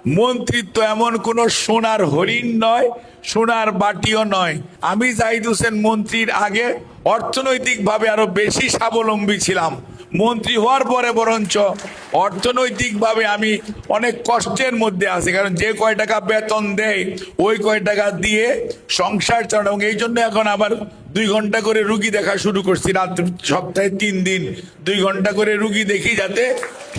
মন্ত্রিত্ব এমন কোন সোনার হরিণ নয়, সোনার বাটিও নয়। আমি জাহিদ হোসেন মন্ত্রীর আগে অর্থনৈতিকভাবে আরো বেশি স্বাবলম্বী ছিলাম। মন্ত্রী হওয়ার পরে বরঞ্চ অর্থনৈতিকভাবে আমি অনেক কষ্টের মধ্যে আছি, কারণ যে কয় টাকা বেতন দেয় ওই কয় টাকা দিয়ে সংসার চালানো, এবং এই জন্য এখন আবার 2 ঘন্টা করে রুগী দেখা শুরু করছি। রাত সপ্তাহে 3 দিন 2 ঘন্টা করে রুগী দেখি, যাতে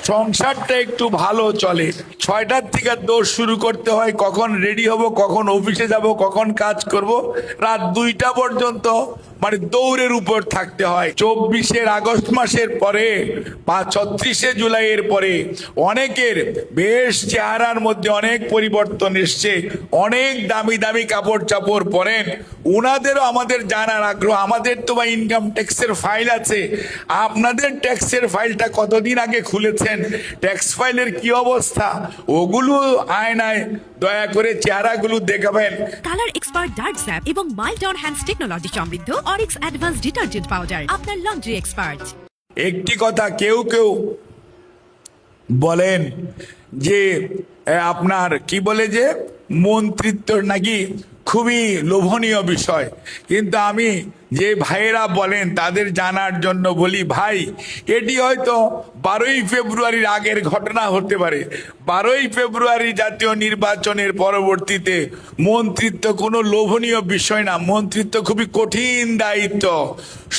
সংসারটা একটু ভালো চলে। 6টার থেকে দৌড় শুরু করতে হয়, কখন রেডি হব, কখন অফিসে যাব, কখন কাজ করব, রাত 2টা পর্যন্ত মানে দৌড়ের উপর থাকতে হয়। 24শে আগস্ট মাসের পরে বা 36শে জুলাইয়ের পরে অনেকের বেশ চেহারার মধ্যে অনেক পরিবর্তন এসছে। অনেক দামি দামি কাপড় চাপড় পরেন, ওনাদেরও আমাদের জানার আগ্রহ। আমাদের তো বা ইনকাম ট্যাক্সের ফাইল আছে, আপনাদের ট্যাক্সের ফাইলটা কতদিন আগে খুলেছেন, ট্যাক্স ফাইলের কি অবস্থা, ওগুলো আয়নায় দয়া করে চেহারাগুলো দেখাবেন। কালার এক্সপার্ট ডার্ক স্যাপ এবং মাইল্ড অন হ্যান্ডস টেকনোলজি সমৃদ্ধ অরিক্স অ্যাডভান্স ডিটারজেন্ট পাউডার, আপনার লন্ড্রি এক্সপার্ট। একটি কথা কেউ কেউ বলেন যে আপনার কি বলে যে মন্ত্রিত্ব নাকি খুবই লোভনীয় বিষয়, কিন্তু আমি যে ভাইয়েরা বলেন তাদের জানার জন্য বলি, ভাই এটি হয়তো 12ই ফেব্রুয়ারির আগের ঘটনা হতে পারে। 12ই ফেব্রুয়ারি জাতীয় নির্বাচনের পরবর্তীতে মন্ত্রিত্ব কোনো লোভনীয় বিষয় না। মন্ত্রিত্ব খুবই কঠিন দায়িত্ব।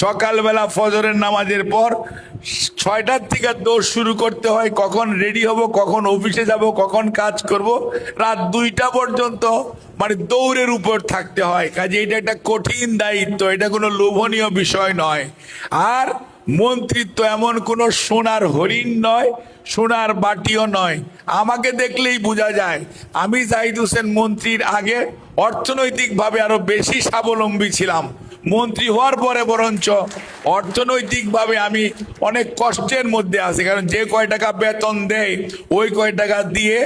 সকালবেলা ফজরের নামাজের পর 6টার থেকে দৌড় শুরু করতে হয়, কখন রেডি হব, কখন অফিসে যাব, কখন কাজ করব, রাত 2টা পর্যন্ত মানে দৌড়ের উপর থাকতে হয়। কাজে এটা একটা কঠিন দায়িত্ব, এটা কোনো লোভনীয় বিষয় নয়। আর মন্ত্রিত্ব এমন কোনো সোনার হরিণ নয়, সোনার বাটিও নয়। আমাকে দেখলেই বোঝা যায় আমি জাহিদ হোসেন মন্ত্রীর আগে অর্থনৈতিকভাবে আরো বেশি স্বাবলম্বী ছিলাম। মন্ত্রী হওয়ার পরে বরঞ্চ অর্থনৈতিকভাবে আমি অনেক কষ্টের মধ্যে আছি, কারণ যে কয় টাকা বেতন দেয় ওই কয় টাকা দিয়ে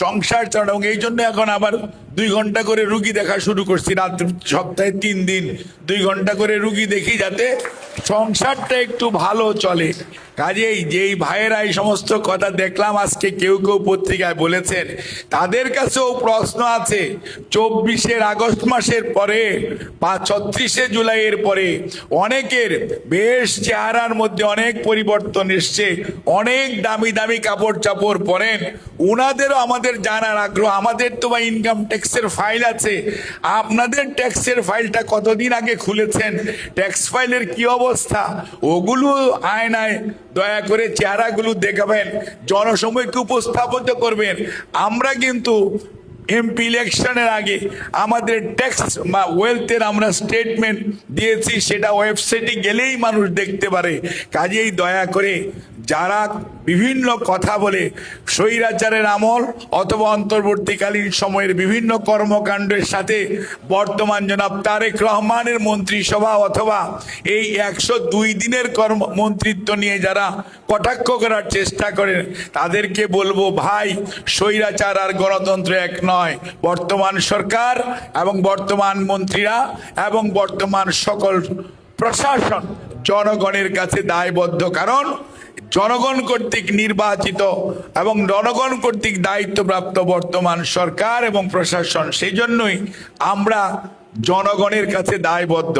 সংসার চালানো, এবং এই জন্য এখন আবার 2 ঘন্টা করে রুগী দেখা শুরু করছি। রাত সপ্তাহে 3 দিন 2 ঘন্টা করে রুগী দেখি, যাতে সংসারটা একটু ভালো চলে। কাজেই যেই ভাইয়েরা এই সমস্ত কথা দেখলাম আজকে কেউ কেউ পত্রিকায় বলেছেন, তাদের কাছেও প্রশ্ন আছে। 24শে আগস্ট মাসের পরে বা 36শে জুলাইয়ের পরে অনেকের বেশ চেহারার মধ্যে অনেক পরিবর্তন এসছে। অনেক দামি দামি কাপড় চাপড় পরেন, ওনাদেরও আমাদের জানার আগ্রহ। আমাদের তো বা ইনকাম ট্যাক্সের ফাইল আছে, আপনাদের ট্যাক্সের ফাইলটা কতদিন আগে খুলেছেন, ট্যাক্স ফাইলের কি অবস্থা, ওগুলো আয়নায় দয়া করে চেহারাগুলো দেখাবেন, জনসমক্ষে উপস্থাপিত করবেন। আমরা কিন্তু এমপি ইলেকশনের আগে আমাদের ট্যাক্স বা ওয়েলথের আমরা স্টেটমেন্ট দিয়েছি, সেটা ওয়েবসাইটে গেলেই মানুষ দেখতে পারে। কাজেই দয়া করে যারা বিভিন্ন কথা বলে স্বৈরাচারের আমল অথবা অন্তর্বর্তীকালীন সময়ের বিভিন্ন কর্মকাণ্ডের সাথে বর্তমান জনাব তারেক রহমানের মন্ত্রিসভা অথবা এই 102 দিনের মন্ত্রিত্ব নিয়ে যারা কটাক্ষ করার চেষ্টা করেন, তাদেরকে বলবো, ভাই স্বৈরাচার আর গণতন্ত্র এক নয়। বর্তমান সরকার এবং বর্তমান মন্ত্রীরা এবং বর্তমান সকল প্রশাসন জনগণের কাছে দায়বদ্ধ, কারণ জনগণ কর্তৃক নির্বাচিত এবং জনগণ কর্তৃক দায়িত্বপ্রাপ্ত বর্তমান সরকার এবং প্রশাসন। সেই জন্যই আমরা জনগণের কাছে দায়বদ্ধ।